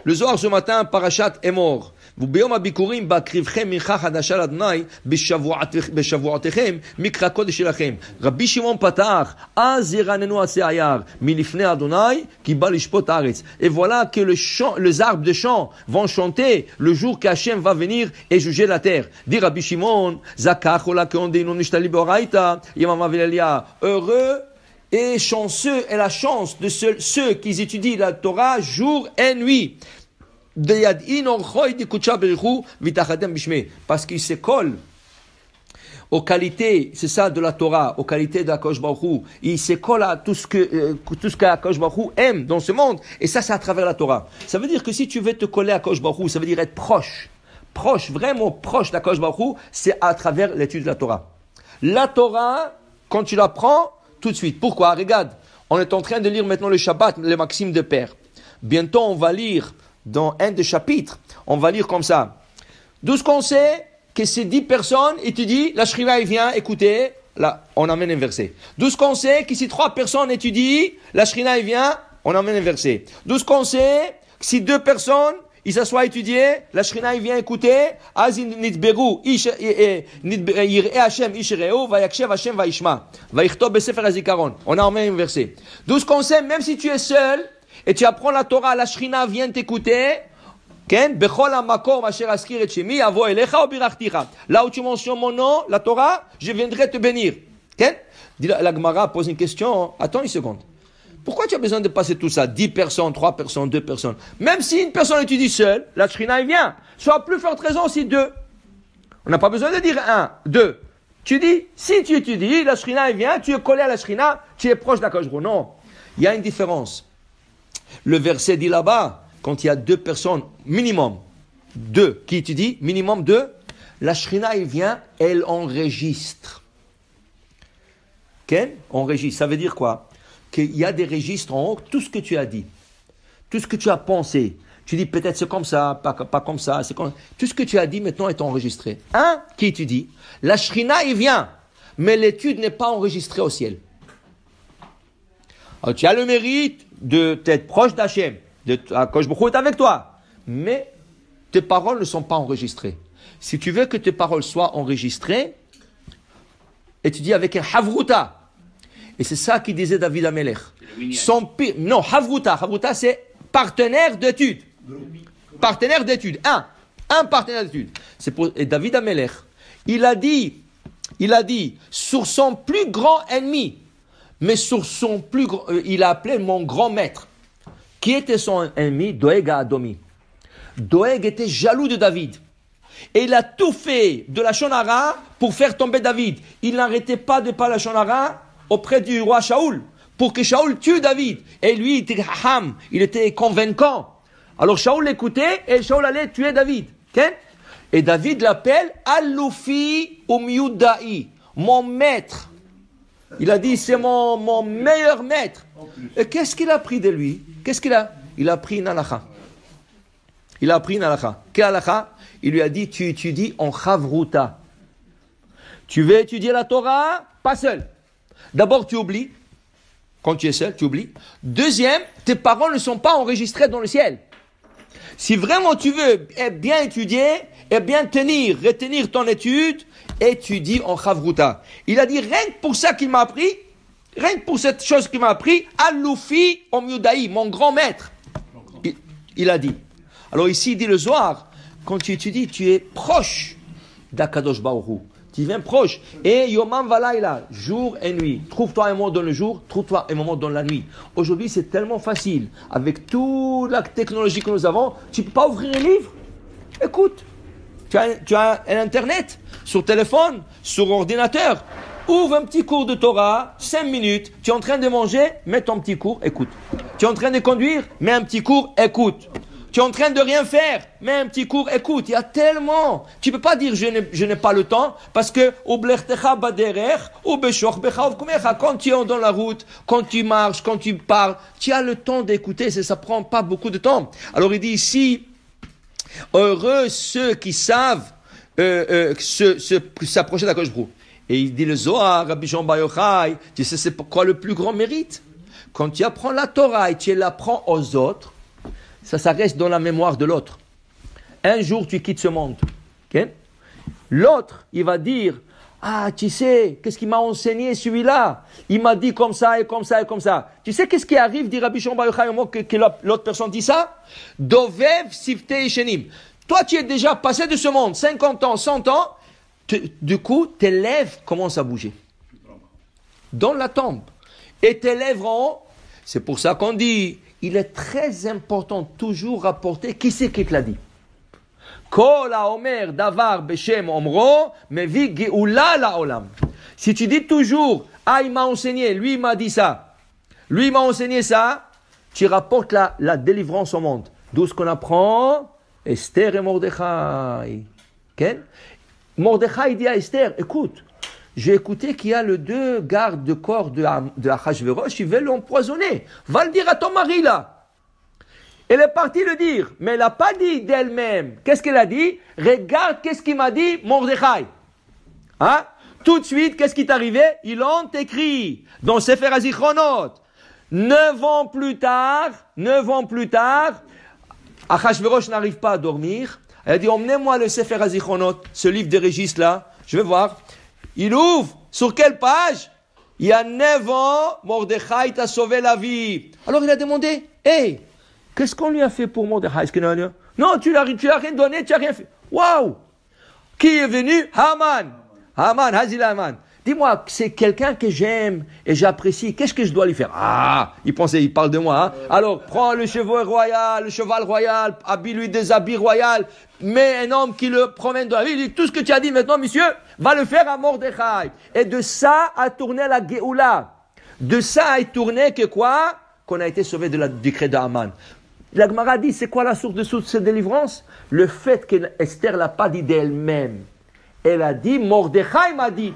Le Zohar ce matin, Parashat Emor. וביום הביקורים בהקריבכם מנחה חדשה לאדוני בשבועותיכם מקרא קודש שלכם. רבי שמעון פתח, אז ירננו עצי היער מלפני אדוני כי בא לשפוט הארץ. Et voilà que les arbres de champ vont chanter le jour qu'Hachem va venir et juger la terre. Dit Rabbi Shimon, zakach ola keondeinu nishtali beoraita, yamama velelia. Heureux et chanceux est la chance de ceux qui étudient la Torah jour et nuit. Parce qu'il se colle aux qualités, c'est ça de la Torah, aux qualités d'Akadosh Baruch Hu. Il se colle à tout ce qu'Akadosh Baruch Hu aime dans ce monde, et ça c'est à travers la Torah. Ça veut dire que si tu veux te coller à Akadosh Baruch Hu, ça veut dire être proche, vraiment proche d'Akadosh Baruch Hu, c'est à travers l'étude de la Torah. La Torah, quand tu la prends, tout de suite. Pourquoi? Regarde, on est en train de lire maintenant le Shabbat, les maximes de Père. Bientôt on va lire dans un des chapitres, on va lire comme ça. D'où ce qu'on sait que ces 10 personnes étudient, la Shrina vient écouter, là, on amène un verset. D'où ce qu'on sait que si 3 personnes étudient, la Shrina vient, on amène un verset. D'où ce qu'on sait que si 2 personnes, ils s'assoient à étudier, la Shrina vient écouter, Az nitberu yir'e Hashem ish re'u, vayakshev Hashem vayishma, vayichtob besefer hazikaron. On amène un verset. D'où ce qu'on sait, même si tu es seul, et tu apprends la Torah, la Shrina vient t'écouter. Là où tu mentionnes mon nom, la Torah, je viendrai te bénir. La Gemara pose une question. Attends une seconde. Pourquoi tu as besoin de passer tout ça? 10 personnes, 3 personnes, 2 personnes. Même si une personne étudie seule, la Shrina vient. Soit plus forte raison si 2. On n'a pas besoin de dire 1, 2. Tu dis, si tu étudies, la Shrina vient, tu es collé à la Shrina, tu es proche d'Akadosh Baruch Hu. Non. Il y a une différence. Le verset dit là-bas, quand il y a 2 personnes, minimum 2 qui étudient, minimum 2, la Shrina, elle vient, elle enregistre. Okay? Enregistre, ça veut dire quoi? Qu'il y a des registres en haut, tout ce que tu as dit, tout ce que tu as pensé. Tu dis peut-être c'est comme ça, pas comme ça, c'est comme... Tout ce que tu as dit maintenant est enregistré. Un qui étudie, la Shrina, il vient, mais l'étude n'est pas enregistrée au ciel. Alors, tu as le mérite d'être proche d'Hachem, Akadosh Baruch Hu est avec toi, mais tes paroles ne sont pas enregistrées. Si tu veux que tes paroles soient enregistrées, étudie avec un havruta. Et c'est ça qu'il disait David Amelech. Non, havruta c'est partenaire d'étude. Partenaire d'étude, un partenaire d'étude. Et David Amelech, il a dit, sur son plus grand ennemi, mais sur son plus grand, il a appelé mon grand maître. Qui était son ennemi? Doeg à Adomi. Doeg était jaloux de David. Et il a tout fait de la Shonara pour faire tomber David. Il n'arrêtait pas de parler la Shonara auprès du roi Shaoul, pour que Shaoul tue David. Et lui, il était ham, il était convaincant. Alors Shaoul l'écoutait et Shaoul allait tuer David. Okay? Et David l'appelle Aloufi Umyuda'i, mon maître. Il a dit, c'est mon meilleur maître. Et qu'est-ce qu'il a pris de lui? Il a pris une halakha. Quelle halakha? Il lui a dit, tu étudies en chavruta. Tu veux étudier la Torah, pas seul. D'abord, tu oublies. Quand tu es seul, tu oublies. Deuxième, tes paroles ne sont pas enregistrées dans le ciel. Si vraiment tu veux bien étudier, et bien retenir ton étude, étudie en chavruta. Il a dit, rien que pour ça qu'il m'a appris, rien que pour cette chose qu'il m'a appris, Aloufi Omyudaï, mon grand maître. Il a dit. Alors ici, il dit le Zohar, quand tu étudies, tu es proche d'Akadosh Baruch Hu. Tu viens proche. Et Yomam Valaïla, jour et nuit. Trouve-toi un moment dans le jour, trouve-toi un moment dans la nuit. Aujourd'hui, c'est tellement facile. Avec toute la technologie que nous avons, tu ne peux pas ouvrir un livre. Écoute, tu as un internet, sur téléphone, sur ordinateur. Ouvre un petit cours de Torah, 5 minutes. Tu es en train de manger, mets ton petit cours, écoute. Tu es en train de conduire, mets un petit cours, écoute. Tu es en train de rien faire, mets un petit cours, écoute. Il y a tellement. Tu ne peux pas dire je n'ai pas le temps, parce que quand tu es dans la route, quand tu marches, quand tu parles, tu as le temps d'écouter, ça ne prend pas beaucoup de temps. Alors il dit ici, heureux ceux qui savent s'approcher d'Akadosh Baruch Hu. Et il dit le Zohar, Rabbi Jean Bar Yochai, tu sais c'est pourquoi le plus grand mérite? Quand tu apprends la Torah et tu l'apprends aux autres, ça reste dans la mémoire de l'autre. Un jour, tu quittes ce monde. Okay? L'autre, il va dire, ah, tu sais, qu'est-ce qu'il m'a enseigné celui-là? Il m'a dit comme ça et comme ça et comme ça. Tu sais qu'est-ce qui arrive, dit Rabbi Shimon Bar Yochai, au moment que l'autre personne dit ça? Dovev sifte ishenim. Toi, tu es déjà passé de ce monde, 50 ans, 100 ans. Du coup, tes lèvres commencent à bouger. Dans la tombe. Et tes lèvres en haut. C'est pour ça qu'on dit, il est très important toujours rapporter qui c'est qui te l'a dit. Kol haomer davar beshem omro mevi geoula laolam. Si tu dis toujours, ah, il m'a enseigné, lui il m'a dit ça, lui il m'a enseigné ça, tu rapportes la délivrance au monde. D'où ce qu'on apprend, Esther et Mordechai. Okay? Mordechai dit à Esther, écoute, j'ai écouté qu'il y a les deux gardes de corps de Achashverosh, ils veulent l'empoisonner. Va le dire à ton mari là. Elle est partie le dire, mais elle n'a pas dit d'elle-même. Qu'est-ce qu'elle a dit? Regarde qu'est-ce qu'il m'a dit Mordechai. Hein? Tout de suite, qu'est-ce qui est arrivé? Ils l'ont écrit dans Sefer HaZichronot. 9 ans plus tard, Achashverosh n'arrive pas à dormir. Elle a dit, emmenez-moi le Sefer HaZichronot, ce livre des registres là, je vais voir. Il ouvre, sur quelle page? Il y a 9 ans, Mordechai t'a sauvé la vie. Alors il a demandé, hey, qu'est-ce qu'on lui a fait pour Mordechai? Non, tu n'as rien donné, tu n'as rien fait. Waouh! Qui est venu? Haman, Hazil Haman. Dis-moi, c'est quelqu'un que j'aime et j'apprécie. Qu'est-ce que je dois lui faire? Ah, il parle de moi. Hein? Alors, prends le cheval royal, habille-lui des habits royaux, mets un homme qui le promène dans la ville. Il dit, tout ce que tu as dit maintenant, monsieur, va le faire à Mordechai. Et de ça a tourné la Géoula. De ça a tourné que quoi? Qu'on a été sauvé du décret d'Haman. La Gemara dit, c'est quoi la source de cette délivrance? Le fait qu'Esther l'a pas dit d'elle-même. Elle a dit, Mordechai m'a dit.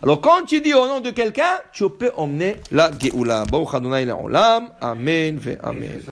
Alors quand tu dis au nom de quelqu'un, tu peux emmener la Géoula. Baruch Adonai Le'olam. Amen ve Amen.